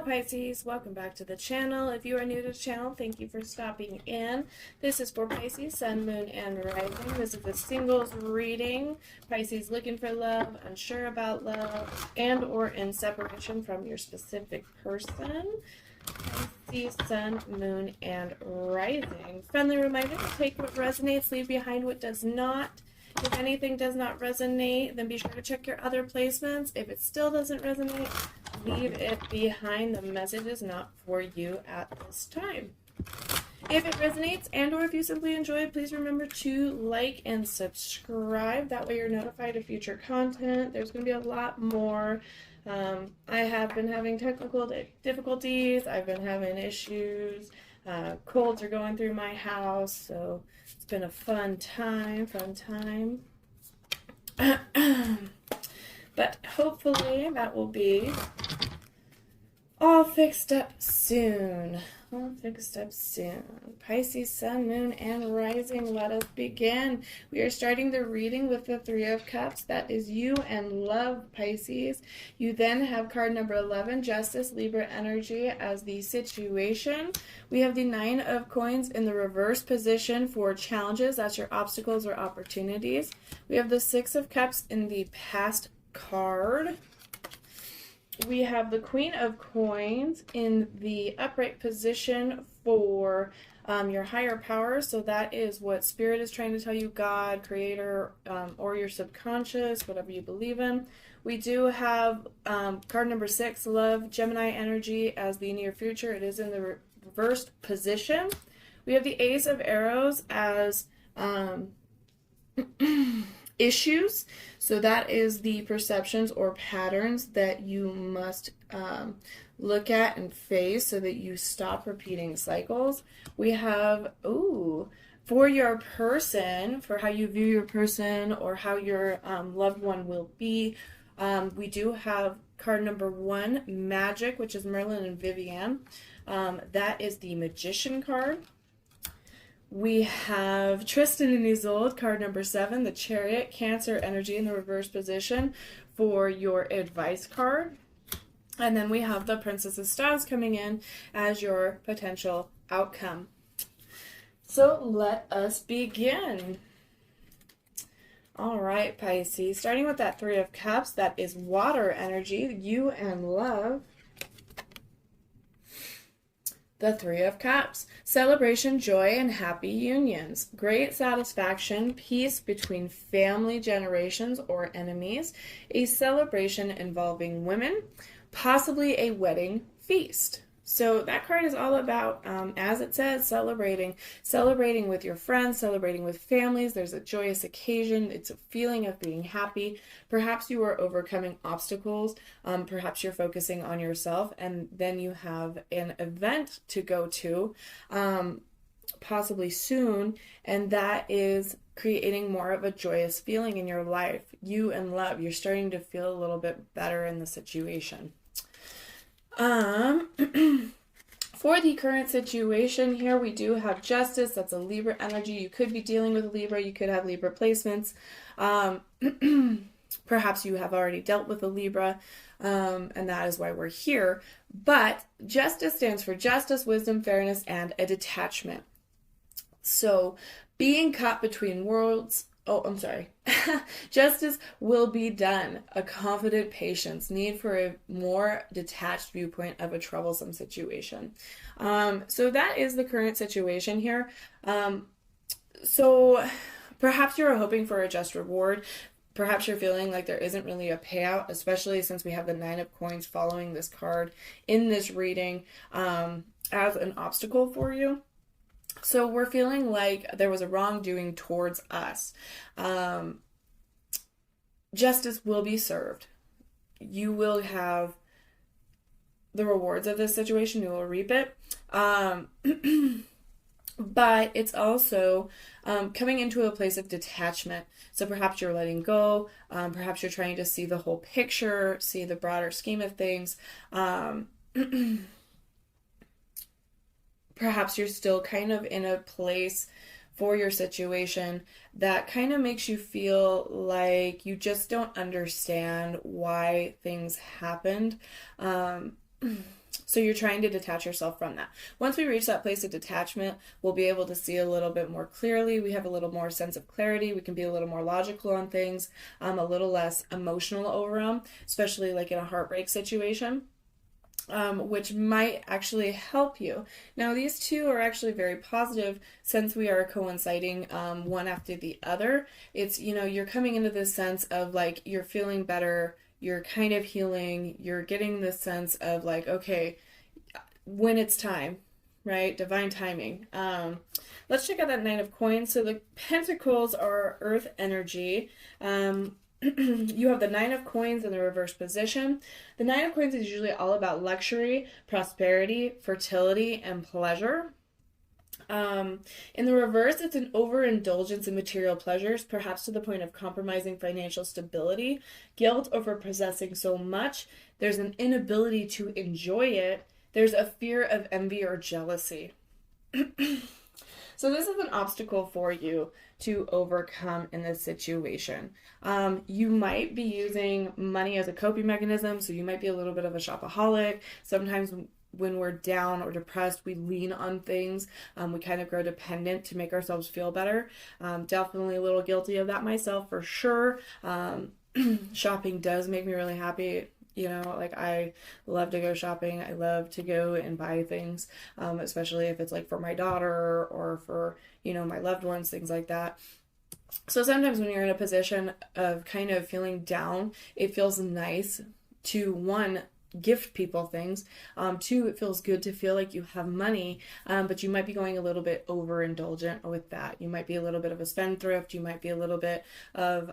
Pisces, welcome back to the channel. If you are new to the channel, thank you for stopping in. This is for Pisces, Sun, Moon, and Rising. This is a singles reading. Pisces looking for love, unsure about love, and or in separation from your specific person. Pisces, Sun, Moon, and Rising. Friendly reminder to take what resonates, leave behind what does not. If anything does not resonate, then be sure to check your other placements. If it still doesn't resonate, leave it behind. The message is not for you at this time. If it resonates and or if you simply enjoy it, please remember to like and subscribe. That way you're notified of future content. There's going to be a lot more. I have been having technical difficulties. I've been having issues. Colds are going through my house, so it's been a fun time. But hopefully that will be all fixed up soon. Pisces, Sun, Moon, and Rising. Let us begin. We are starting the reading with the Three of Cups. That is you and love, Pisces. You then have card number 11, Justice, Libra energy as the situation. We have the Nine of Coins in the reverse position for challenges. That's your obstacles or opportunities. We have the Six of Cups in the past card. We have the Queen of Coins in the upright position for your higher power. So that is what Spirit is trying to tell you, God, Creator, or your subconscious, whatever you believe in. We do have card number 6, Love, Gemini energy as the near future. It is in the reversed position. We have the Ace of Arrows as issues. So that is the perceptions or patterns that you must look at and face so that you stop repeating cycles. We have, for your person, for how you view your person or how your loved one will be, we do have card number 1, Magic, which is Merlin and Vivian. That is the Magician card. We have Tristan and Isolde, card number 7, the Chariot, Cancer energy in the reverse position for your advice card. And then we have the Princess of Stars coming in as your potential outcome. So let us begin. All right, Pisces, starting with that Three of Cups, that is water energy, you and love. The Three of Cups, celebration, joy, and happy unions. Great satisfaction, peace between family generations or enemies. A celebration involving women, possibly a wedding feast. So that card is all about, as it says, celebrating with your friends, celebrating with families. There's a joyous occasion. It's a feeling of being happy. Perhaps you are overcoming obstacles. Perhaps you're focusing on yourself, and then you have an event to go to, possibly soon, and that is creating more of a joyous feeling in your life. You and love, you're starting to feel a little bit better in the situation. For the current situation here, we do have Justice. That's a Libra energy. You could be dealing with a Libra. You could have Libra placements. Perhaps you have already dealt with a Libra, and that is why we're here. But Justice stands for justice, wisdom, fairness, and a detachment. So being caught between worlds. Justice will be done. A confident patience. Need for a more detached viewpoint of a troublesome situation. So that is the current situation here. So perhaps you're hoping for a just reward. Perhaps you're feeling like there isn't really a payout, especially since we have the Nine of Coins following this card in this reading as an obstacle for you. So we're feeling like there was a wrongdoing towards us. Justice will be served. You will have the rewards of this situation. You will reap it. But it's also coming into a place of detachment. So perhaps you're letting go. Perhaps you're trying to see the whole picture, see the broader scheme of things. Perhaps you're still kind of in a place for your situation that kind of makes you feel like you just don't understand why things happened. So you're trying to detach yourself from that. Once we reach that place of detachment, we'll be able to see a little bit more clearly. We have a little more sense of clarity. We can be a little more logical on things, a little less emotional over them, especially like in a heartbreak situation. Which might actually help you. Now, these two are actually very positive since we are coinciding one after the other. It's, you're coming into this sense of like you're feeling better, you're kind of healing, you're getting this sense of like, okay, when it's time, right? Divine timing. Let's check out that Nine of Coins. So the Pentacles are earth energy. You have the Nine of Coins in the reverse position. The Nine of Coins is usually all about luxury, prosperity, fertility, and pleasure. In the reverse, it's an overindulgence in material pleasures, perhaps to the point of compromising financial stability, guilt over possessing so much. There's an inability to enjoy it. There's a fear of envy or jealousy. So this is an obstacle for you to overcome in this situation. You might be using money as a coping mechanism, so you might be a little bit of a shopaholic. Sometimes when we're down or depressed, we lean on things. We kind of grow dependent to make ourselves feel better. Definitely a little guilty of that myself for sure. Shopping does make me really happy. Like I love to go shopping. I love to go and buy things, especially if it's like for my daughter or for, my loved ones, things like that. So sometimes when you're in a position of kind of feeling down, it feels nice to, one, gift people things. Two, it feels good to feel like you have money, but you might be going a little bit overindulgent with that. You might be a little bit of a spendthrift. You might be a little bit of,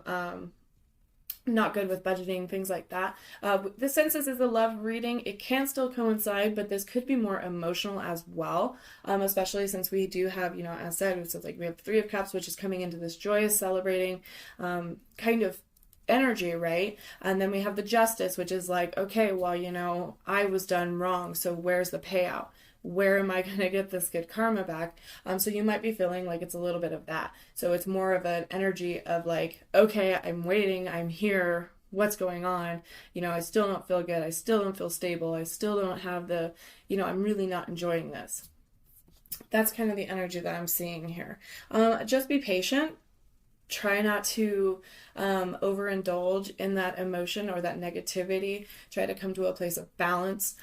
not good with budgeting, things like that. The Census is a love reading. It can still coincide, but this could be more emotional as well, especially since we do have, as said, so like we have Three of Cups, which is coming into this joyous, celebrating kind of energy, right? And then we have the Justice, which is like, okay, well, I was done wrong, so where's the payout? Where am I going to get this good karma back? So you might be feeling like it's a little bit of that. So it's more of an energy of like, okay, I'm waiting, I'm here, what's going on? I still don't feel good. I still don't feel stable. I still don't have the, I'm really not enjoying this. That's kind of the energy that I'm seeing here. Just be patient. Try not to overindulge in that emotion or that negativity. Try to come to a place of balance.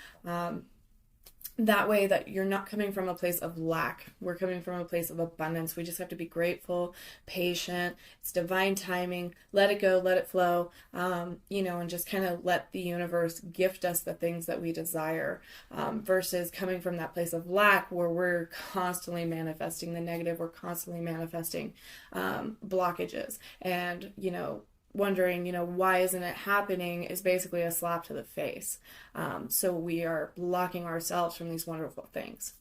That way that you're not coming from a place of lack. We're coming from a place of abundance. We just have to be grateful, patient. It's divine timing. Let it go, let it flow, and just kind of let the universe gift us the things that we desire, versus coming from that place of lack where we're constantly manifesting the negative. We're constantly manifesting blockages. And, wondering, why isn't it happening is basically a slap to the face. So we are blocking ourselves from these wonderful things.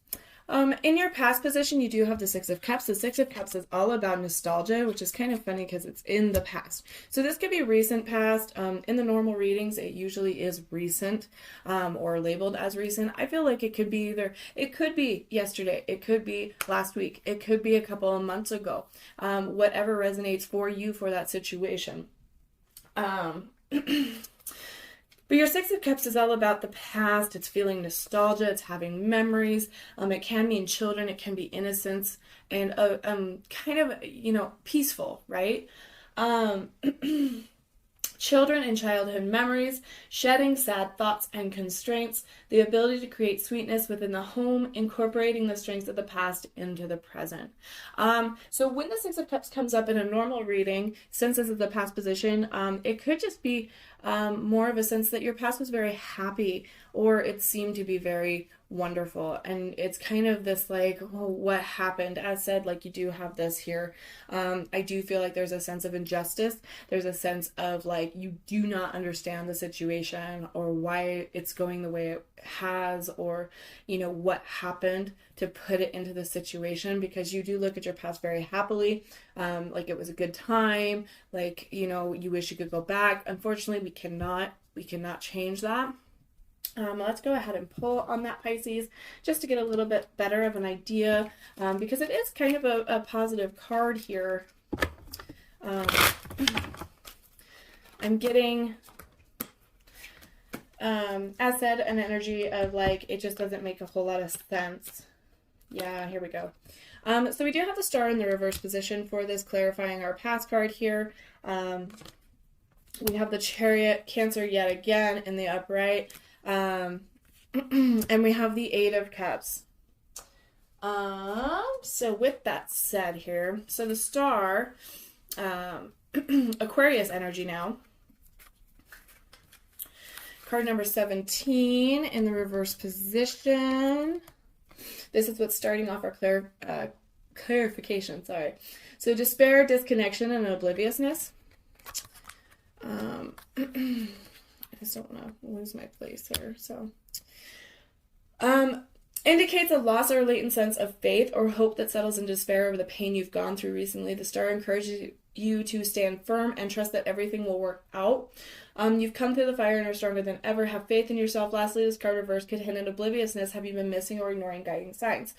In your past position, you do have the Six of Cups. The Six of Cups is all about nostalgia, which is kind of funny because it's in the past. So this could be recent past. In the normal readings, it usually is recent, or labeled as recent. I feel like it could be it could be yesterday, it could be last week, it could be a couple of months ago. Whatever resonates for you for that situation. But your Six of Cups is all about the past. It's feeling nostalgia. It's having memories. It can mean children. It can be innocence and kind of, peaceful, right? Children and childhood memories, shedding sad thoughts and constraints, the ability to create sweetness within the home, incorporating the strengths of the past into the present. So when the Six of Cups comes up in a normal reading, since this is the past position, it could just be more of a sense that your past was very happy, or it seemed to be very wonderful. And it's kind of this like, oh, what happened? As said, like you do have this here. I do feel like there's a sense of injustice. There's a sense of like, you do not understand the situation or why it's going the way it has, or, what happened to put it into the situation, because you do look at your past very happily. Like it was a good time. Like, you wish you could go back. Unfortunately, we cannot change that. Let's go ahead and pull on that, Pisces, just to get a little bit better of an idea, because it is kind of a positive card here. I'm getting As said, an energy of like, it just doesn't make a whole lot of sense. Yeah, here we go. So we do have the Star in the reverse position for this, clarifying our past card here. We have the Chariot, Cancer yet again in the upright. And we have the Eight of Cups. So with that said here, so the Star, Aquarius energy now. Card number 17 in the reverse position. This is what's starting off our clarification, sorry. So despair, disconnection, and obliviousness. I just don't want to lose my place here. So, indicates a loss or latent sense of faith or hope that settles in despair over the pain you've gone through recently. The Star encourages you to stand firm and trust that everything will work out. You've come through the fire and are stronger than ever. Have faith in yourself. Lastly, this card reverse could hint at obliviousness. Have you been missing or ignoring guiding signs?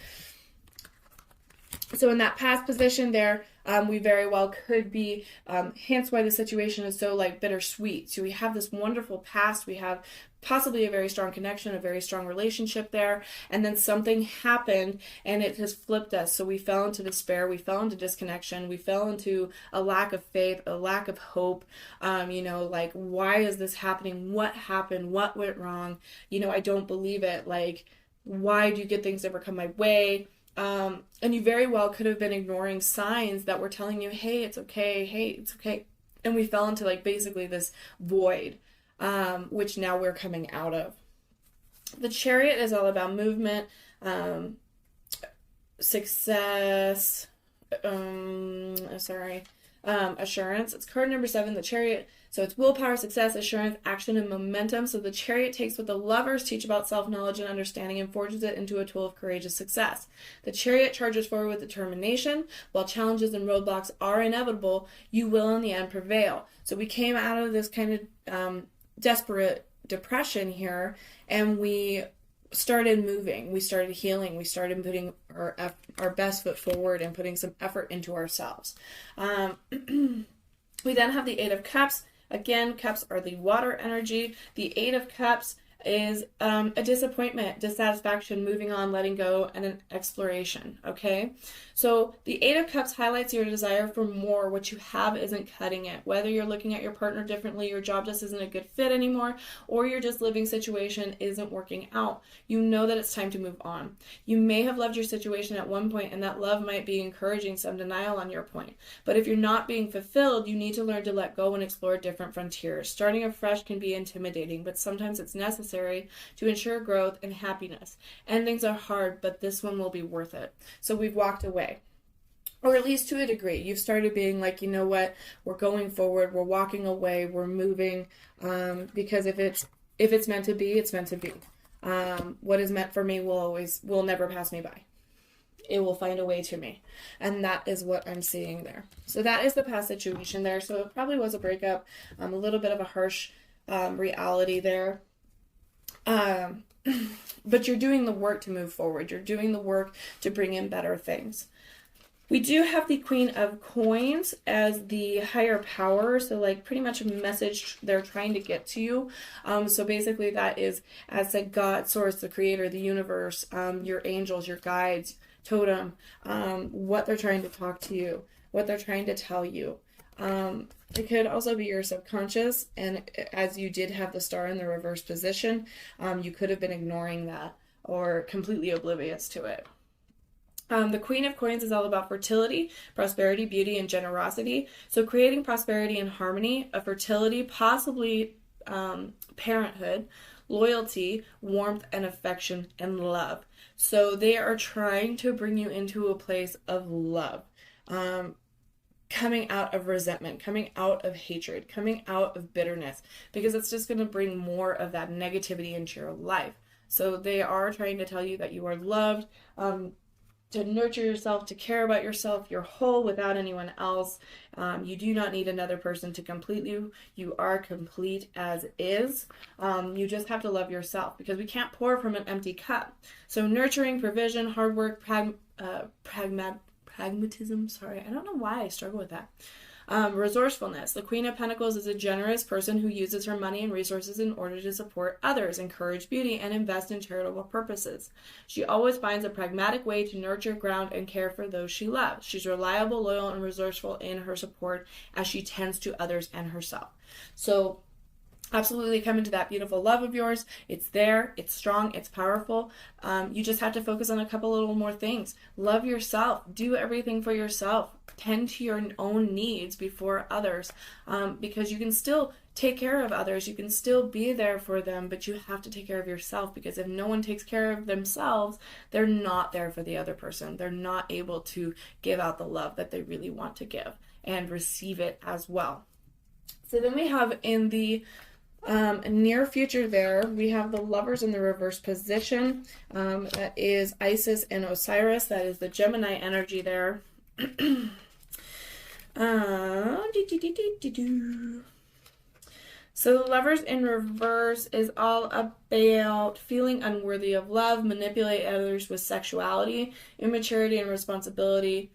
So in that past position there, we very well could be, hence why the situation is so like bittersweet. So we have this wonderful past, we have possibly a very strong connection, a very strong relationship there, and then something happened and it has flipped us. So we fell into despair, we fell into disconnection, we fell into a lack of faith, a lack of hope. Like, why is this happening? What happened? What went wrong? I don't believe it. Like, why do good things never come my way? And you very well could have been ignoring signs that were telling you, hey, it's okay, hey, it's okay. And we fell into like basically this void, which now we're coming out of. The Chariot is all about movement, success, assurance. It's card number 7, the Chariot. So it's willpower, success, assurance, action, and momentum. So the Chariot takes what the Lovers teach about self-knowledge and understanding and forges it into a tool of courageous success. The Chariot charges forward with determination. While challenges and roadblocks are inevitable, you will in the end prevail. So we came out of this kind of desperate depression here, and we started moving, we started healing, we started putting our best foot forward and putting some effort into ourselves. We then have the Eight of Cups. Again, cups are the water energy. The Eight of Cups is a disappointment, dissatisfaction, moving on, letting go, and an exploration, okay? So the Eight of Cups highlights your desire for more. What you have isn't cutting it. Whether you're looking at your partner differently, your job just isn't a good fit anymore, or your just living situation isn't working out, you know that it's time to move on. You may have loved your situation at one point, and that love might be encouraging some denial on your point. But if you're not being fulfilled, you need to learn to let go and explore different frontiers. Starting afresh can be intimidating, but sometimes it's necessary to ensure growth and happiness. Endings are hard, but this one will be worth it. So we've walked away, or at least to a degree. You've started being like, you know what, we're going forward, we're walking away, we're moving, because if it's meant to be, it's meant to be. What is meant for me will never pass me by. It will find a way to me. And that is what I'm seeing there. So that is the past situation there. So it probably was a breakup, a little bit of a harsh reality there. But you're doing the work to move forward. You're doing the work to bring in better things. We do have the Queen of Coins as the higher power. So like pretty much a message they're trying to get to you. So basically that is, as said, God, Source, the Creator, the universe, your angels, your guides, totem, what they're trying to talk to you, what they're trying to tell you. It could also be your subconscious, and as you did have the Star in the reverse position, you could have been ignoring that or completely oblivious to it. The Queen of Coins is all about fertility, prosperity, beauty, and generosity. So creating prosperity and harmony, a fertility, possibly parenthood, loyalty, warmth, and affection, and love. So they are trying to bring you into a place of love. Coming out of resentment, coming out of hatred, coming out of bitterness, because it's just going to bring more of that negativity into your life. So they are trying to tell you that you are loved, to nurture yourself, to care about yourself. You're whole without anyone else. You do not need another person to complete you. You are complete as is. You just have to love yourself, because we can't pour from an empty cup. So nurturing, provision, hard work, pragmatism, sorry, I don't know why I struggle with that. Resourcefulness. The Queen of Pentacles is a generous person who uses her money and resources in order to support others, encourage beauty, and invest in charitable purposes. She always finds a pragmatic way to nurture, ground, and care for those she loves. She's reliable, loyal, and resourceful in her support as she tends to others and herself. So absolutely come into that beautiful love of yours. It's there, it's strong, it's powerful. You just have to focus on a couple little more things. Love yourself, do everything for yourself, tend to your own needs before others, because you can still take care of others, you can still be there for them, but you have to take care of yourself, because if no one takes care of themselves, they're not there for the other person. They're not able to give out the love that they really want to give and receive it as well. So then we have in the near future there, we have the Lovers in the reverse position. That is Isis and Osiris. That is the Gemini energy there. So the Lovers in reverse is all about feeling unworthy of love, manipulate others with sexuality, immaturity and responsibility,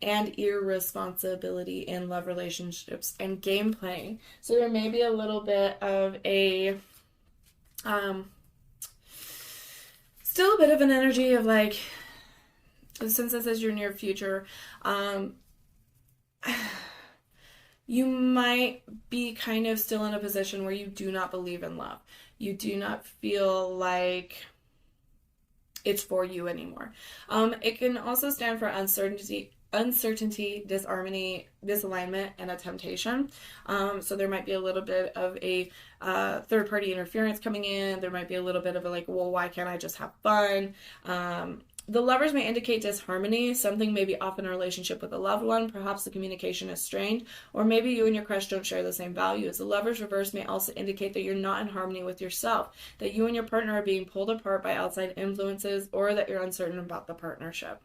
and irresponsibility in love relationships, and game playing. So there may be a little bit of a still a bit of an energy of like, since this is your near future, you might be kind of still in a position where you do not believe in love. You do not feel like it's for you anymore. It can also stand for uncertainty, disharmony, disalignment, and a temptation. So there might be a little bit of a third-party interference coming in. There might be a little bit of a like, well, why can't I just have fun? The Lovers may indicate disharmony. Something may be off in a relationship with a loved one. Perhaps the communication is strained, or maybe you and your crush don't share the same values. The Lovers reverse may also indicate that you're not in harmony with yourself, that you and your partner are being pulled apart by outside influences, or that you're uncertain about the partnership.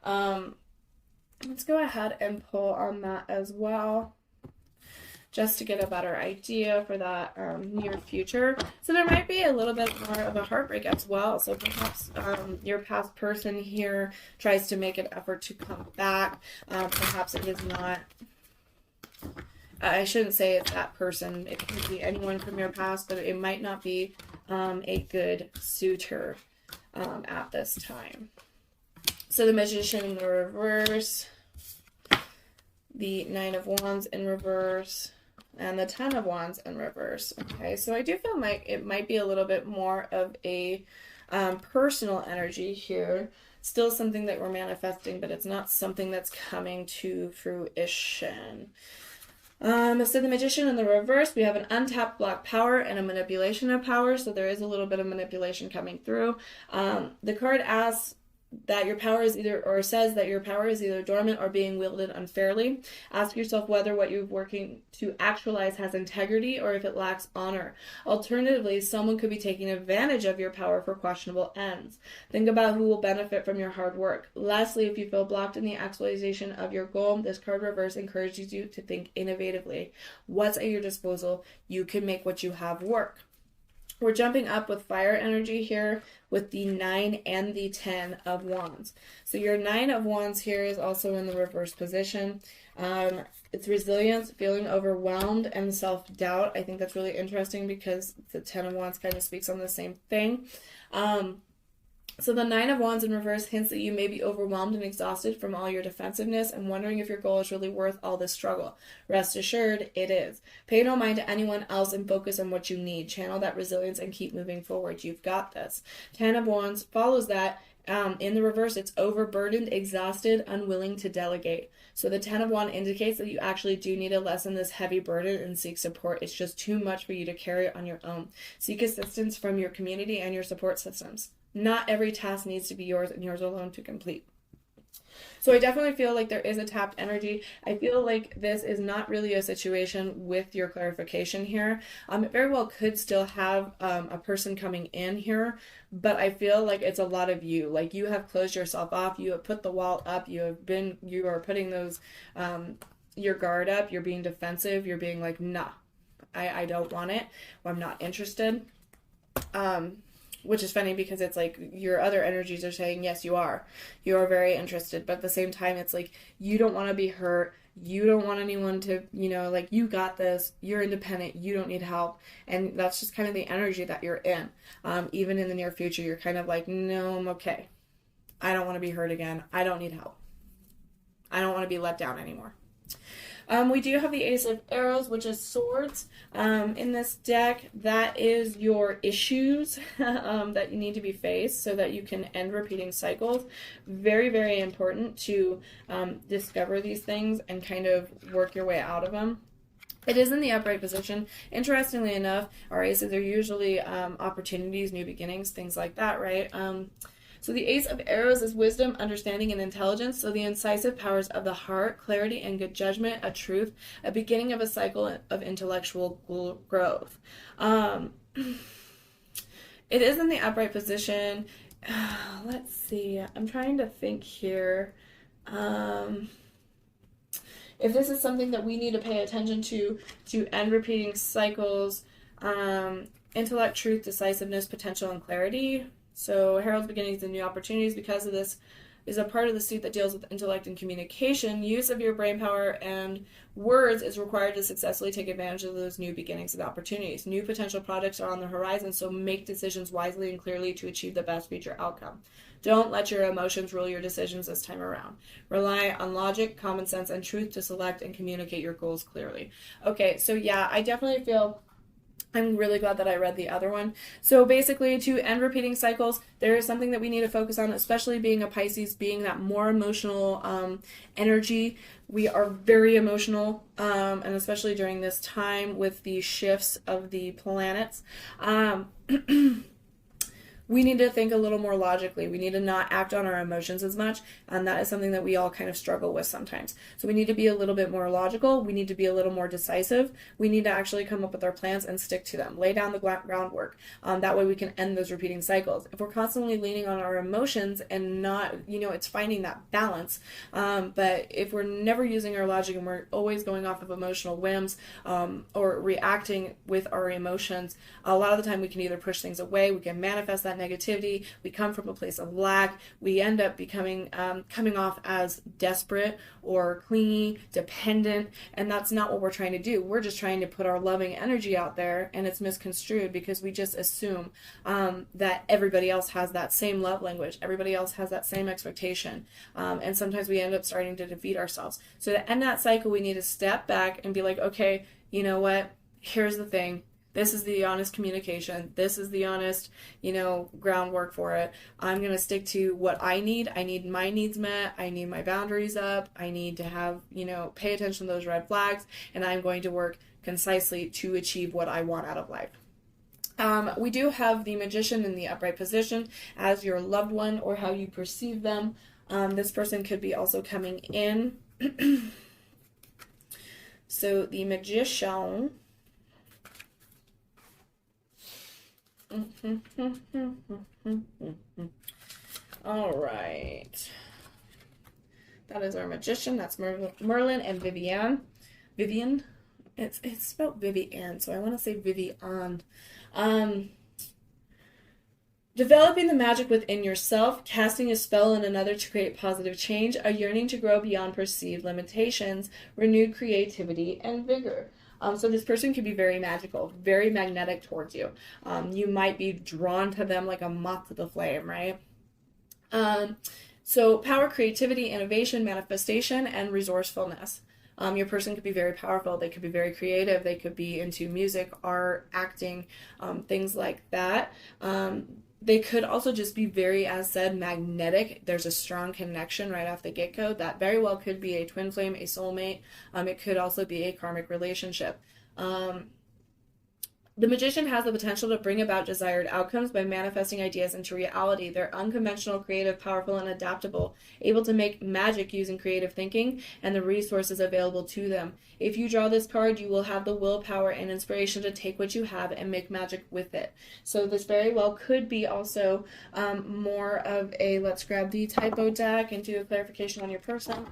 Let's go ahead and pull on that as well, just to get a better idea for that near future. So there might be a little bit more of a heartbreak as well. So perhaps your past person here tries to make an effort to come back. Perhaps it is not, I shouldn't say it's that person. It could be anyone from your past, but it might not be a good suitor at this time. So the Magician in the reverse, the Nine of Wands in reverse, and the Ten of Wands in reverse. Okay, so I do feel like it might be a little bit more of a personal energy here. Still something that we're manifesting, but it's not something that's coming to fruition. So the Magician in the reverse, we have an untapped block power and a manipulation of power. So there is a little bit of manipulation coming through. The card asks that your power is either, or says that your power is either dormant or being wielded unfairly. Ask yourself whether what you're working to actualize has integrity or if it lacks honor. Alternatively, someone could be taking advantage of your power for questionable ends. Think about who will benefit from your hard work. Lastly, if you feel blocked in the actualization of your goal, this card reverse encourages you to think innovatively. What's at your disposal? You can make what you have work. We're jumping up with fire energy here with the 9 and the 10 of Wands. So your 9 of Wands here is also in the reverse position. It's resilience, feeling overwhelmed, and self-doubt. I think that's really interesting because the 10 of Wands kind of speaks on the same thing. So the 9 of Wands in reverse hints that you may be overwhelmed and exhausted from all your defensiveness and wondering if your goal is really worth all this struggle. Rest assured, it is. Pay no mind to anyone else and focus on what you need. Channel that resilience and keep moving forward. You've got this. 10 of Wands follows that. In the reverse, it's overburdened, exhausted, unwilling to delegate. So the 10 of Wands indicates that you actually do need to lessen this heavy burden and seek support. It's just too much for you to carry on your own. Seek assistance from your community and your support systems. Not every task needs to be yours and yours alone to complete. So I definitely feel like there is a tapped energy. I feel like this is not really a situation with your clarification here. It very well could still have a person coming in here, but I feel like it's a lot of you. Like you have closed yourself off. You have put the wall up. You are putting those, your guard up. You're being defensive. You're being like, nah, I don't want it. Or I'm not interested. Which is funny because it's like your other energies are saying, yes, you are. You are very interested. But at the same time, it's like you don't want to be hurt. You don't want anyone to, you know, like, you got this, you're independent, you don't need help. And that's just kind of the energy that you're in. Even in the near future, you're kind of like, no, I'm okay. I don't want to be hurt again. I don't need help. I don't want to be let down anymore. We do have the Ace of Arrows, which is swords. In this deck, that is your issues that you need to be faced so that you can end repeating cycles. Very, very important to discover these things and kind of work your way out of them. It is in the upright position. Interestingly enough, our aces are usually opportunities, new beginnings, things like that, right? So the Ace of Arrows is wisdom, understanding, and intelligence. So the incisive powers of the heart, clarity and good judgment, a truth, a beginning of a cycle of intellectual growth. It is in the upright position. Let's see. I'm trying to think here. If this is something that we need to pay attention to end repeating cycles, intellect, truth, decisiveness, potential, and clarity. So heralds beginnings and new opportunities. Because of this is a part of the suit that deals with intellect and communication. Use of your brain power and words is required to successfully take advantage of those new beginnings and opportunities. New potential projects are on the horizon, so make decisions wisely and clearly to achieve the best future outcome. Don't let your emotions rule your decisions this time around. Rely on logic, common sense, and truth to select and communicate your goals clearly. Okay, so yeah, I definitely feel I'm really glad that I read the other one. So basically, to end repeating cycles, there is something that we need to focus on, especially being a Pisces, being that more emotional energy. We are very emotional, and especially during this time with the shifts of the planets. We need to think a little more logically. We need to not act on our emotions as much, and that is something that we all kind of struggle with sometimes. So we need to be a little bit more logical. We need to be a little more decisive. We need to actually come up with our plans and stick to them. Lay down the groundwork. That way we can end those repeating cycles. If we're constantly leaning on our emotions and not, it's finding that balance. But if we're never using our logic and we're always going off of emotional whims or reacting with our emotions, a lot of the time we can either push things away, we can manifest that negativity, we come from a place of lack, we end up becoming coming off as desperate or clingy, dependent, and that's not what we're trying to do. We're just trying to put our loving energy out there, and it's misconstrued because we just assume that everybody else has that same love language, everybody else has that same expectation, and sometimes we end up starting to defeat ourselves. So to end that cycle, we need to step back and be like, okay, you know what, here's the thing. This is the honest communication. This is the honest, groundwork for it. I'm going to stick to what I need. I need my needs met. I need my boundaries up. I need to have, pay attention to those red flags. And I'm going to work concisely to achieve what I want out of life. We do have the Magician in the upright position as your loved one or how you perceive them. This person could be also coming in. So the Magician... All right. That is our Magician. That's Merlin and Vivian. Vivian. It's spelled Vivian, so I want to say Vivian. Developing the magic within yourself, casting a spell on another to create positive change, a yearning to grow beyond perceived limitations, renewed creativity, and vigor. So this person could be very magical, very magnetic towards you. You might be drawn to them like a moth to the flame, right? So power, creativity, innovation, manifestation, and resourcefulness. Your person could be very powerful. They could be very creative. They could be into music, art, acting, things like that. They could also just be very, as said, magnetic. There's a strong connection right off the get-go. That very well could be a twin flame, a soulmate. It could also be a karmic relationship. The Magician has the potential to bring about desired outcomes by manifesting ideas into reality. They're unconventional, creative, powerful, and adaptable, able to make magic using creative thinking and the resources available to them. If you draw this card, you will have the willpower and inspiration to take what you have and make magic with it. So this very well could be also more of a, let's grab the typo deck and do a clarification on your person.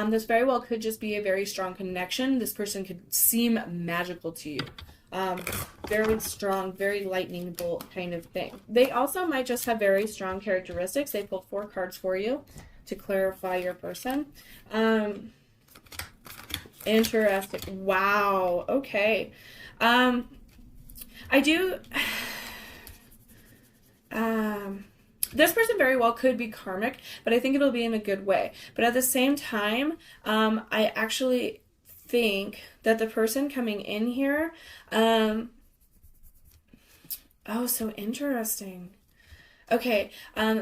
This very well could just be a very strong connection. This person could seem magical to you. Very strong, very lightning bolt kind of thing. They also might just have very strong characteristics. They pulled 4 cards for you to clarify your person. Interesting. Wow. Okay. I do. This person very well could be karmic, but I think it'll be in a good way. But at the same time, I actually think that the person coming in here, oh, so interesting. Okay,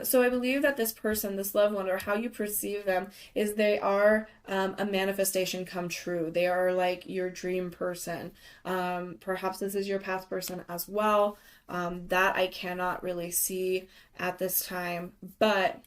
so I believe that this person, this loved one, or how you perceive them, is they are a manifestation come true. They are like your dream person. Perhaps this is your past person as well. That I cannot really see at this time, but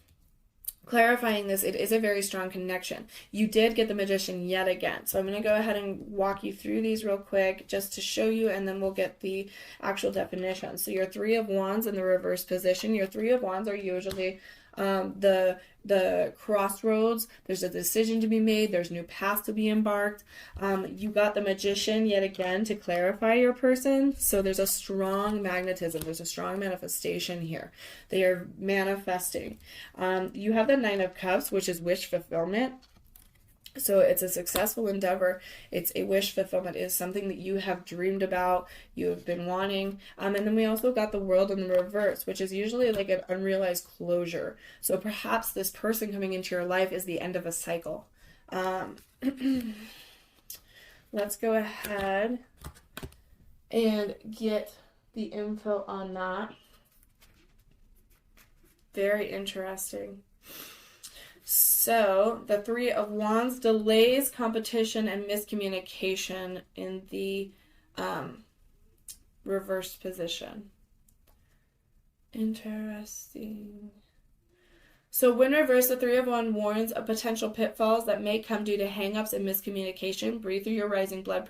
clarifying this, it is a very strong connection. You did get the Magician yet again. So I'm going to go ahead and walk you through these real quick just to show you, and then we'll get the actual definition. So your Three of Wands in the reverse position. Your Three of Wands are usually the crossroads. There's a decision to be made. There's new paths to be embarked. You got the Magician yet again to clarify your person. So there's a strong magnetism. There's a strong manifestation here. They are manifesting. You have the Nine of Cups, which is wish fulfillment. So it's a successful endeavor. It's a wish fulfillment. It is something that you have dreamed about, you have been wanting. And then we also got the World in the reverse, which is usually like an unrealized closure. So perhaps this person coming into your life is the end of a cycle. Let's go ahead and get the info on that. Very interesting. So, the Three of Wands, delays, competition, and miscommunication in the reversed position. Interesting. So, when reversed, the Three of Wands warns of potential pitfalls that may come due to hang-ups and miscommunication. Breathe through your rising blood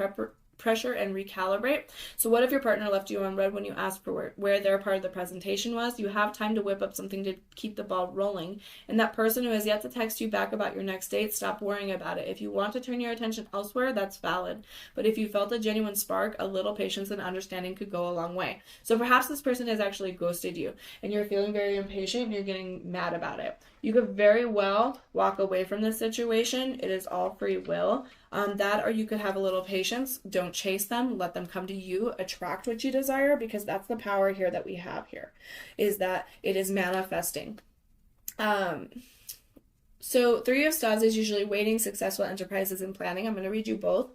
pressure and recalibrate. So what if your partner left you on red when you asked for where their part of the presentation was? You have time to whip up something to keep the ball rolling. And that person who has yet to text you back about your next date, stop worrying about it. If you want to turn your attention elsewhere, that's valid. But if you felt a genuine spark, a little patience and understanding could go a long way. So perhaps this person has actually ghosted you and you're feeling very impatient and you're getting mad about it. You could very well walk away from this situation. It is all free will. That, or you could have a little patience. Don't chase them. Let them come to you. Attract what you desire, because that's the power here that we have here, is that it is manifesting. So Three of Staves is usually waiting, successful enterprises, and planning. I'm going to read you both.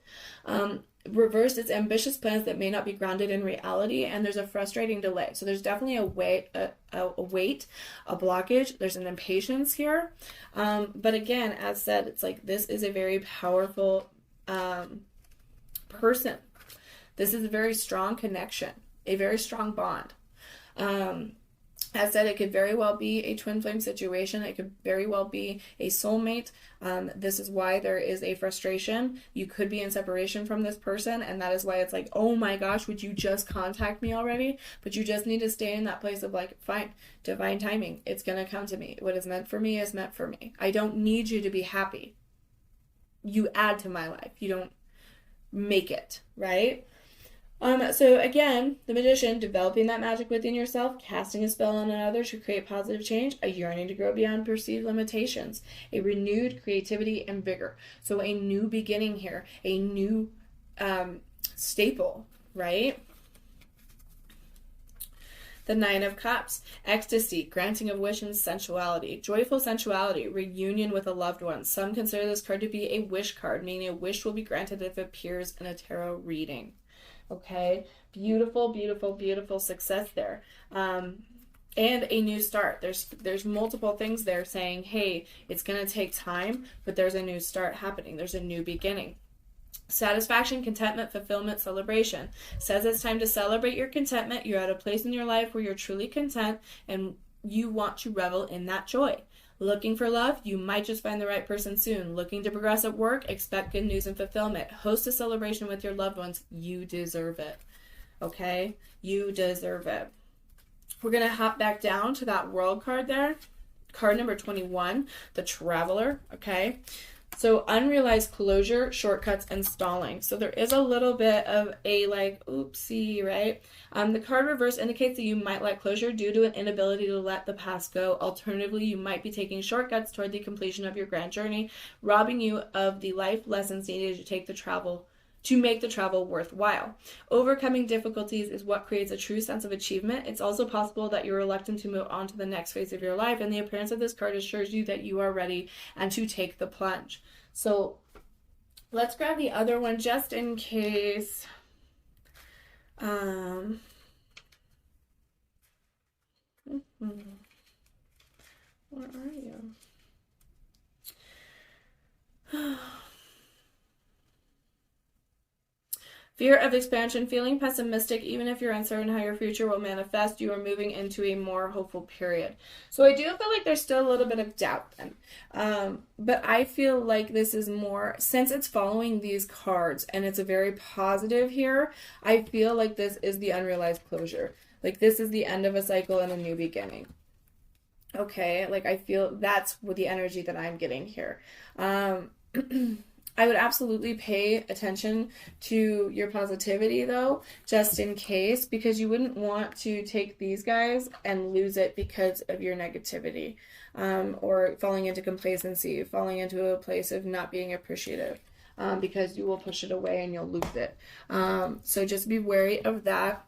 Reversed, it's ambitious plans that may not be grounded in reality, and there's a frustrating delay. So there's definitely a wait, a blockage. There's an impatience here. But again, as said, it's like this is a very powerful person. This is a very strong connection, a very strong bond. As said, it could very well be a twin flame situation. It could very well be a soulmate. This is why there is a frustration. You could be in separation from this person, and that is why it's like, oh my gosh, would you just contact me already? But you just need to stay in that place of like, fine, divine timing. It's going to come to me. What is meant for me is meant for me. I don't need you to be happy. You add to my life. You don't make it, right? So again, the Magician, developing that magic within yourself, casting a spell on another to create positive change, a yearning to grow beyond perceived limitations, a renewed creativity and vigor. So a new beginning here, a new staple, right? The Nine of Cups, ecstasy, granting of wish and sensuality, joyful sensuality, reunion with a loved one. Some consider this card to be a wish card, meaning a wish will be granted if it appears in a tarot reading. Okay, beautiful, beautiful, beautiful success there. And a new start. There's multiple things there saying, hey, it's going to take time, but there's a new start happening. There's a new beginning. Satisfaction, contentment, fulfillment, celebration. Says it's time to celebrate your contentment. You're at a place in your life where you're truly content and you want to revel in that joy. Looking for love, you might just find the right person soon. Looking to progress at work, expect good news and fulfillment. Host a celebration with your loved ones. You deserve it. Okay? You deserve it. We're going to hop back down to that World card there. Card number 21, the Traveler. Okay? So unrealized closure, shortcuts, and stalling. So there is a little bit of a like, oopsie, right? The card reverse indicates that you might lack closure due to an inability to let the past go. Alternatively, you might be taking shortcuts toward the completion of your grand journey, robbing you of the life lessons needed to make the travel worthwhile. Overcoming difficulties is what creates a true sense of achievement. It's also possible that you're reluctant to move on to the next phase of your life, and the appearance of this card assures you that you are ready and to take the plunge. So let's grab the other one just in case. Where are you? Fear of expansion, feeling pessimistic, even if you're uncertain how your future will manifest, you are moving into a more hopeful period. So I do feel like there's still a little bit of doubt then. But I feel like this is more, since it's following these cards and it's a very positive here, I feel like this is the unrealized closure. Like this is the end of a cycle and a new beginning. Okay, like I feel that's what the energy that I'm getting here. I would absolutely pay attention to your positivity though, just in case, because you wouldn't want to take these guys and lose it because of your negativity, or falling into complacency, falling into a place of not being appreciative, because you will push it away and you'll lose it. So just be wary of that.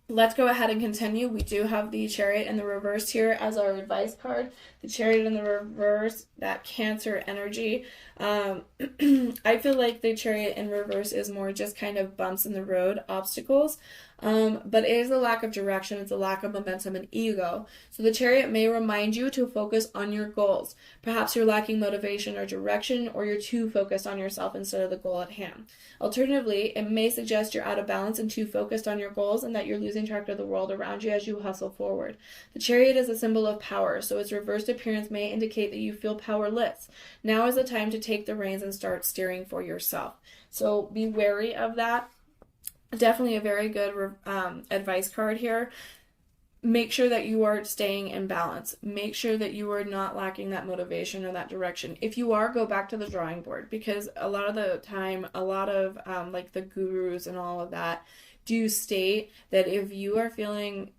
Let's go ahead and continue. We do have the Chariot in the reverse here as our advice card. The Chariot in the reverse, that Cancer energy. I feel like the Chariot in reverse is more just kind of bumps in the road, obstacles. But it is a lack of direction. It's a lack of momentum and ego. So the Chariot may remind you to focus on your goals. Perhaps you're lacking motivation or direction, or you're too focused on yourself instead of the goal at hand. Alternatively, it may suggest you're out of balance and too focused on your goals, and that you're losing track of the world around you as you hustle forward. The Chariot is a symbol of power, so its reversed appearance may indicate that you feel powerless. Now is the time to take the reins and start steering for yourself. So be wary of that. Definitely a very good advice card here. Make sure that you are staying in balance. Make sure that you are not lacking that motivation or that direction. If you are, go back to the drawing board, because a lot of the time, a lot of like the gurus and all of that do state that if you are feeling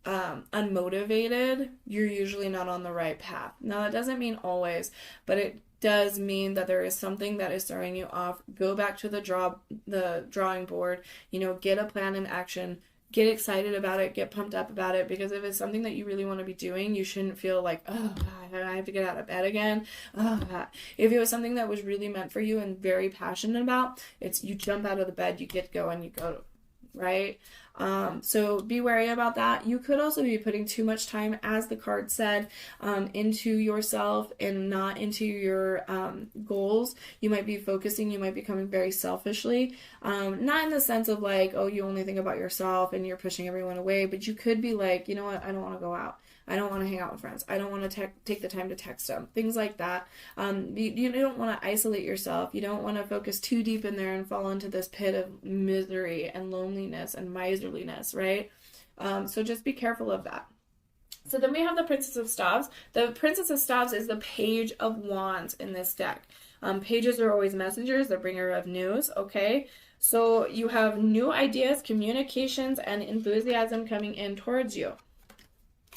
unmotivated, you're usually not on the right path. Now, that doesn't mean always, but it does mean that there is something that is throwing you off. Go back to the drawing board, get a plan in action, get excited about it, get pumped up about it, because if it's something that you really want to be doing, you shouldn't feel like, oh God, I have to get out of bed again. Oh God. If it was something that was really meant for you and very passionate about, it's you jump out of the bed, you get going, you go, right? So be wary about that. You could also be putting too much time, as the card said, into yourself and not into your goals. You might be focusing, you might be coming very selfishly, not in the sense of like, oh, you only think about yourself and you're pushing everyone away, but you could be like, you know what, I don't want to go out. I don't want to hang out with friends. I don't want to take the time to text them. Things like that. You don't want to isolate yourself. You don't want to focus too deep in there and fall into this pit of misery and loneliness and miserliness, right? So just be careful of that. So then we have the Princess of Staves. The Princess of Staves is the Page of Wands in this deck. Pages are always messengers, the bringer of news, okay? So you have new ideas, communications, and enthusiasm coming in towards you.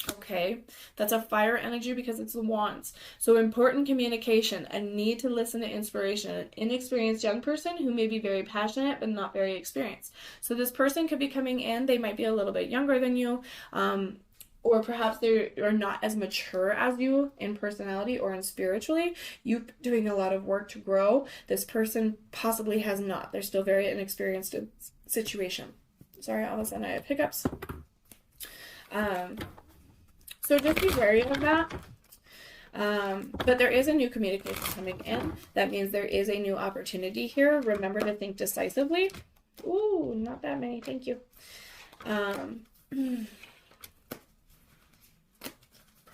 Okay, that's a fire energy because it's the wands. So important communication, a need to listen to inspiration, an inexperienced young person who may be very passionate but not very experienced. So this person could be coming in, they might be a little bit younger than you, or perhaps they are not as mature as you in personality or in spiritually. You're doing a lot of work to grow. This person possibly has not. They're still very inexperienced in situation. Sorry, all of a sudden I have hiccups. So just be wary of that. But there is a new communication coming in. That means there is a new opportunity here. Remember to think decisively. Ooh, not that many. Thank you.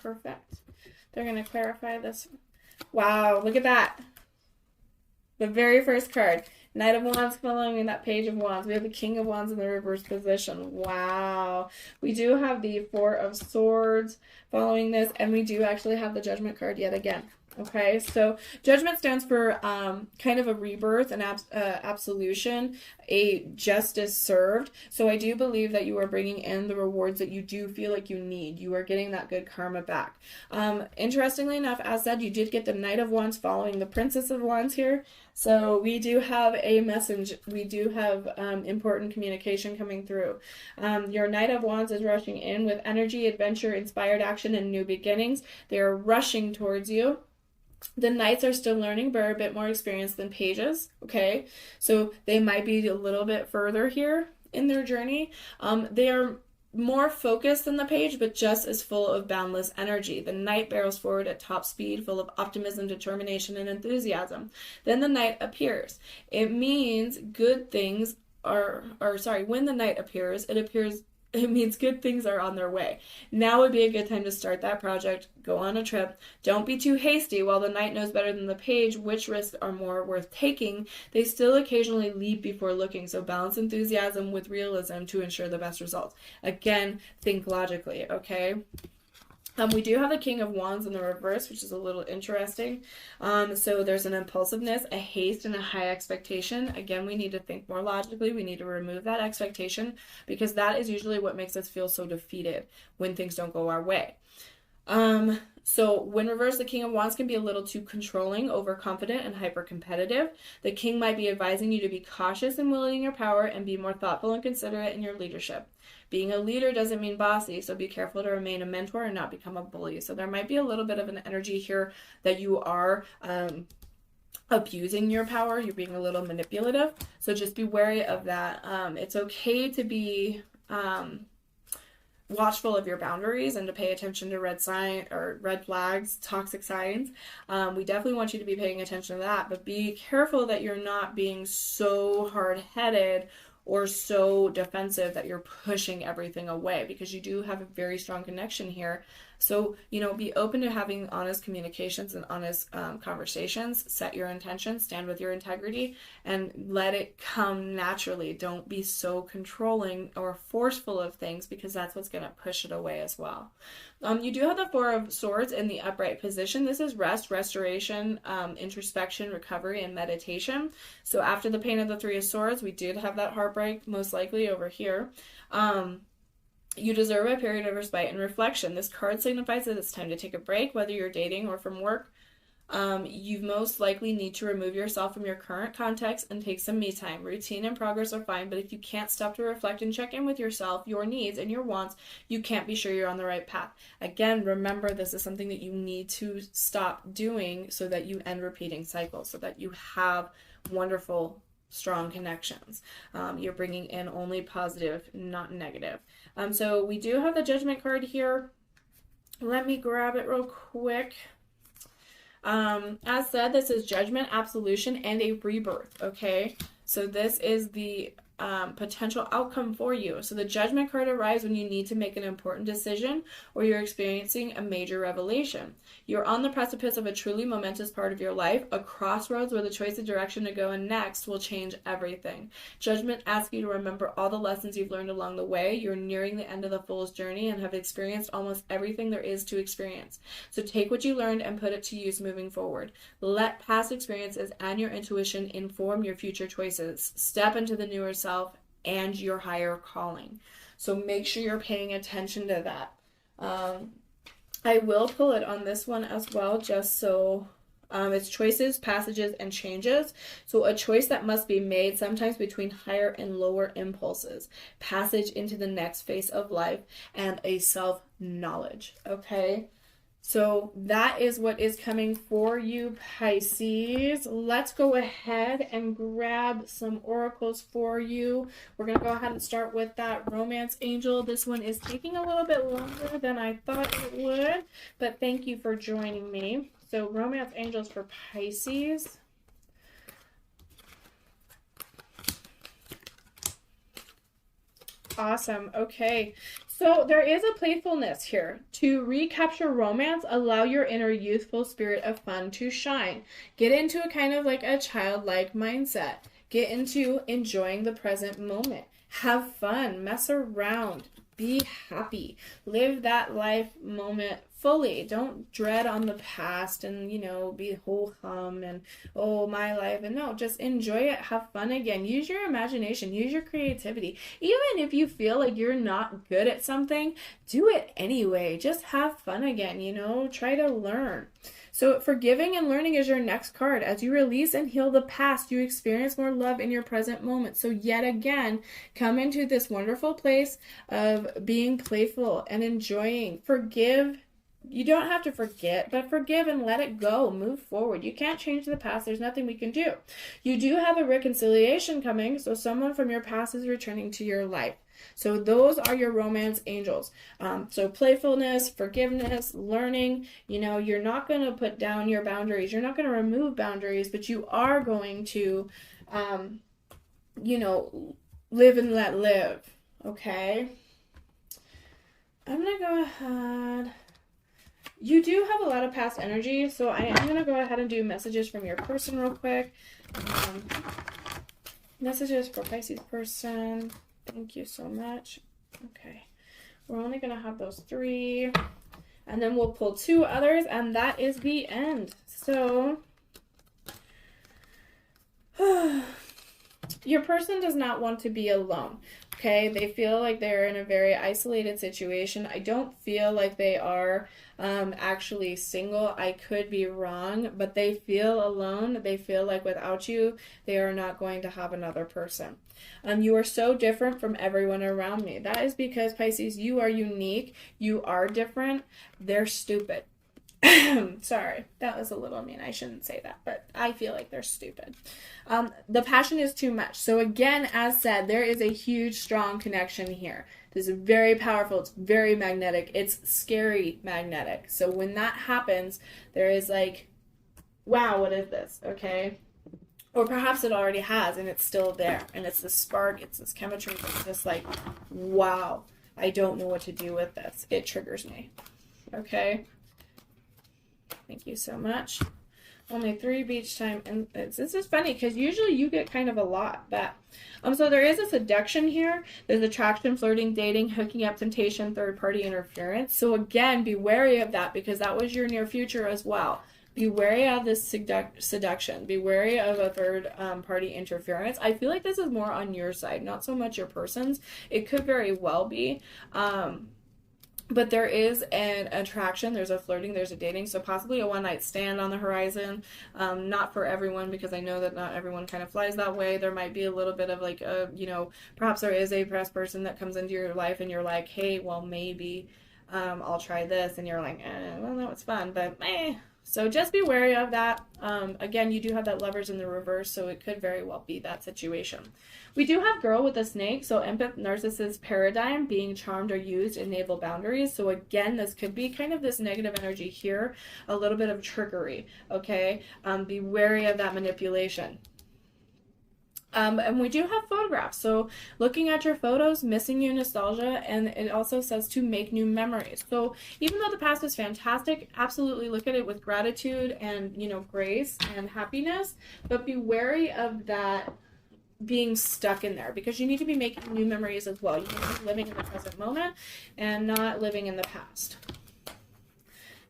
Perfect. They're going to clarify this. Wow, look at that. The very first card. Knight of Wands following that Page of Wands. We have the King of Wands in the reverse position. Wow. We do have the Four of Swords following this, and we do actually have the Judgment card yet again. Okay, so judgment stands for kind of a rebirth, an absolution, a justice served. So I do believe that you are bringing in the rewards that you do feel like you need. You are getting that good karma back. Interestingly enough, as said, you did get the Knight of Wands following the Princess of Wands here. So we do have a message. We do have important communication coming through. Your Knight of Wands is rushing in with energy, adventure, inspired action, and new beginnings. They are rushing towards you. The knights are still learning, but are a bit more experienced than pages, okay? So they might be a little bit further here in their journey. They are more focused than the page, but just as full of boundless energy. The knight barrels forward at top speed, full of optimism, determination, and enthusiasm. Then the knight appears. It means good things when the knight appears, it means good things are on their way. Now would be a good time to start that project. Go on a trip. Don't be too hasty. While the knight knows better than the page which risks are more worth taking, they still occasionally leap before looking. So balance enthusiasm with realism to ensure the best results. Again, think logically, okay? We do have the King of Wands in the reverse, which is a little interesting. So there's an impulsiveness, a haste, and a high expectation. Again, we need to think more logically. We need to remove that expectation because that is usually what makes us feel so defeated when things don't go our way. So when reversed, the King of Wands can be a little too controlling, overconfident, and hyper-competitive. The King might be advising you to be cautious in wielding your power and be more thoughtful and considerate in your leadership. Being a leader doesn't mean bossy, so be careful to remain a mentor and not become a bully. So there might be a little bit of an energy here that you are abusing your power. You're being a little manipulative. So just be wary of that. It's okay to be watchful of your boundaries and to pay attention to red flags, toxic signs. We definitely want you to be paying attention to that, but be careful that you're not being so hard-headed or so defensive that you're pushing everything away, because you do have a very strong connection here. So, be open to having honest communications and honest conversations. Set your intentions, stand with your integrity, and let it come naturally. Don't be so controlling or forceful of things, because that's what's going to push it away as well. You do have the Four of Swords in the upright position. This is rest, restoration, introspection, recovery, and meditation. So after the pain of the Three of Swords, we did have that heartbreak, most likely over here. You deserve a period of respite and reflection. This card signifies that it's time to take a break, whether you're dating or from work. You most likely need to remove yourself from your current context and take some me time. Routine and progress are fine, but if you can't stop to reflect and check in with yourself, your needs, and your wants, you can't be sure you're on the right path. Again, remember, this is something that you need to stop doing so that you end repeating cycles, so that you have wonderful, strong connections. You're bringing in only positive, not negative. So we do have the Judgment card here. Let me grab it real quick. As said, this is judgment, absolution, and a rebirth, okay? So this is the potential outcome for you. So the Judgment card arrives when you need to make an important decision or you're experiencing a major revelation. You're on the precipice of a truly momentous part of your life, a crossroads where the choice of direction to go in next will change everything. Judgment asks you to remember all the lessons you've learned along the way. You're nearing the end of the Fool's journey and have experienced almost everything there is to experience. So take what you learned and put it to use moving forward. Let past experiences and your intuition inform your future choices. Step into the newer self and your higher calling. So make sure you're paying attention to that. I will pull it on this one as well, just so it's choices, passages, and changes. So a choice that must be made sometimes between higher and lower impulses, passage into the next phase of life, and a self-knowledge. Okay? So that is what is coming for you, Pisces. Let's go ahead and grab some oracles for you. We're going to go ahead and start with that Romance Angel. This one is taking a little bit longer than I thought it would, but thank you for joining me. So Romance Angels for Pisces. Awesome. Okay. So there is a playfulness here. To recapture romance, allow your inner youthful spirit of fun to shine. Get into a kind of like a childlike mindset. Get into enjoying the present moment. Have fun. Mess around. Be happy. Live that life moment fully. Don't dread on the past and, be ho-hum and, oh, my life. And no, just enjoy it. Have fun again. Use your imagination. Use your creativity. Even if you feel like you're not good at something, do it anyway. Just have fun again, try to learn. So forgiving and learning is your next card. As you release and heal the past, you experience more love in your present moment. So yet again, come into this wonderful place of being playful and enjoying. Forgive. You don't have to forget, but forgive and let it go. Move forward. You can't change the past. There's nothing we can do. You do have a reconciliation coming, so someone from your past is returning to your life. So those are your romance angels. So playfulness, forgiveness, learning, you're not going to put down your boundaries. You're not going to remove boundaries, but you are going to, live and let live. Okay. I'm going to go ahead. You do have a lot of past energy, so I am going to go ahead and do messages from your person real quick. Messages for Pisces person. Thank you so much. Okay. We're only going to have those 3. And then we'll pull 2 others, and that is the end. So, your person does not want to be alone. Okay, they feel like they're in a very isolated situation. I don't feel like they are actually single. I could be wrong, but they feel alone. They feel like without you, they are not going to have another person. You are so different from everyone around me. That is because, Pisces, you are unique. You are different. They're stupid. Sorry, that was a little mean. I shouldn't say that, but I feel like they're stupid. The passion is too much. So again, as said, there is a huge, strong connection here. This is very powerful. It's very magnetic. It's scary magnetic. So when that happens, there is like, wow, what is this? Okay. Or perhaps it already has and it's still there. And it's this spark. It's this chemistry. It's just like, wow, I don't know what to do with this. It triggers me. Okay. Thank you so much. Only 3 beach time. And this is funny because usually you get kind of a lot. But so there is a seduction here. There's attraction, flirting, dating, hooking up, temptation, third-party interference. So again, be wary of that because that was your near future as well. Be wary of this seduction. Be wary of a third-party interference. I feel like this is more on your side, not so much your person's. It could very well be. But there is an attraction, there's a flirting, there's a dating, so possibly a one-night stand on the horizon. Not for everyone, because I know that not everyone kind of flies that way. There might be a little bit of like, perhaps there is a press person that comes into your life and you're like, hey, well, maybe I'll try this. And you're like, well, that was fun, but So just be wary of that. Again, you do have that Lovers in the reverse, so it could very well be that situation. We do have Girl with a Snake, so empath, narcissist paradigm, being charmed or used, enable boundaries. So again, this could be kind of this negative energy here, a little bit of trickery, okay? Be wary of that manipulation. And we do have photographs. So looking at your photos, missing you nostalgia, and it also says to make new memories. So even though the past is fantastic, absolutely look at it with gratitude and, grace and happiness, but be wary of that being stuck in there because you need to be making new memories as well. You need to be living in the present moment and not living in the past.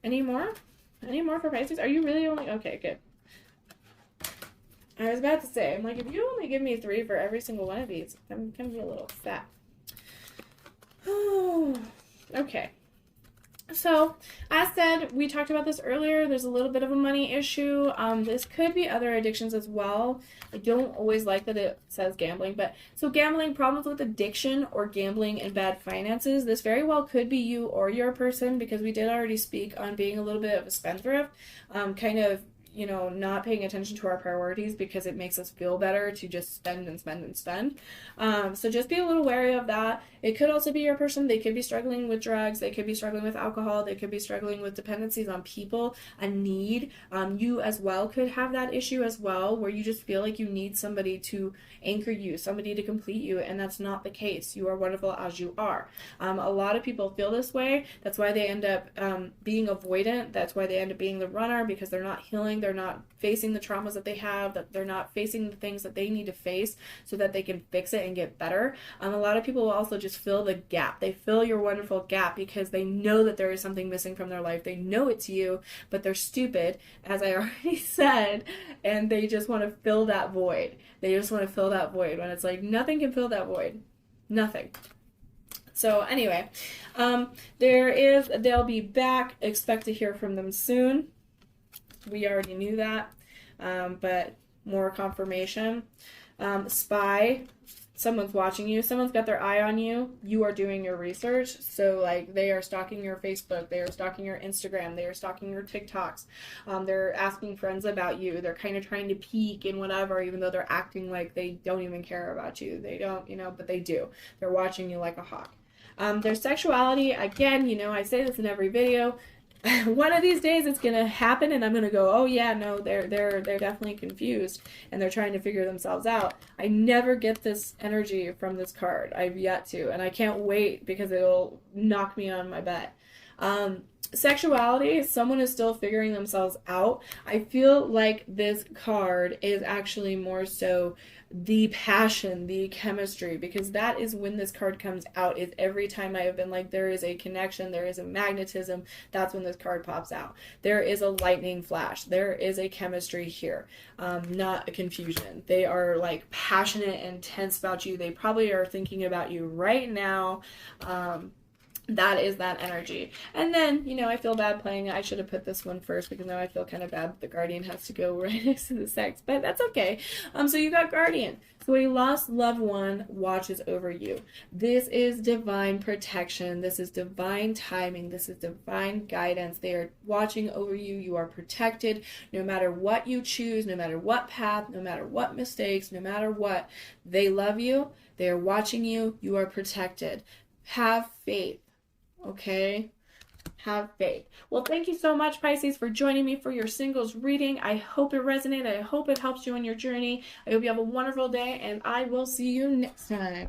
Any more? Any more for Pisces? Are you really only... Okay, good. I was about to say, I'm like, if you only give me 3 for every single one of these, I'm going to be a little fat. Oh, okay. So, as said, we talked about this earlier. There's a little bit of a money issue. This could be other addictions as well. I don't always like that it says gambling, but so gambling, problems with addiction or gambling and bad finances. This very well could be you or your person because we did already speak on being a little bit of a spendthrift, kind of not paying attention to our priorities because it makes us feel better to just spend and spend and spend. So just be a little wary of that. It could also be your person. They could be struggling with drugs. They could be struggling with alcohol. They could be struggling with dependencies on people, a need. You as well could have that issue as well where you just feel like you need somebody to anchor you, somebody to complete you, and that's not the case. You are wonderful as you are. A lot of people feel this way. That's why they end up being avoidant. That's why they end up being the runner because they're not healing healing, they're not facing the traumas that they have, that they're not facing the things that they need to face so that they can fix it and get better. A lot of people will also just fill the gap. They fill your wonderful gap because they know that there is something missing from their life. They know it's you, but they're stupid, as I already said, and they just want to fill that void. They just want to fill that void when it's like nothing can fill that void. Nothing. So anyway, they'll be back. Expect to hear from them soon. We already knew that, but more confirmation. Spy, someone's watching you. Someone's got their eye on you. You are doing your research. So like they are stalking your Facebook. They are stalking your Instagram. They are stalking your TikToks. They're asking friends about you. They're kind of trying to peek and whatever, even though they're acting like they don't even care about you. They don't, but they do. They're watching you like a hawk. Their sexuality, again, I say this in every video. One of these days it's gonna happen and I'm gonna go, oh yeah, no, they're definitely confused and they're trying to figure themselves out. I never get this energy from this card. I've yet to, and I can't wait because it'll knock me on my butt. Sexuality, someone is still figuring themselves out. I feel like this card is actually more so the passion, the chemistry, because that is when this card comes out. Is every time I have been like, there is a connection, there is a magnetism, that's when this card pops out. There is a lightning flash. There is a chemistry here, not a confusion. They are like passionate and intense about you. They probably are thinking about you right now. That is that energy. And then, I feel bad playing it. I should have put this one first because now I feel kind of bad that the Guardian has to go right next to the Sex, but that's okay. So you got Guardian. So a lost loved one watches over you. This is divine protection. This is divine timing. This is divine guidance. They are watching over you. You are protected no matter what you choose, no matter what path, no matter what mistakes, no matter what. They love you. They are watching you. You are protected. Have faith. Okay? Have faith. Well, thank you so much, Pisces, for joining me for your singles reading. I hope it resonated. I hope it helps you on your journey. I hope you have a wonderful day, and I will see you next time.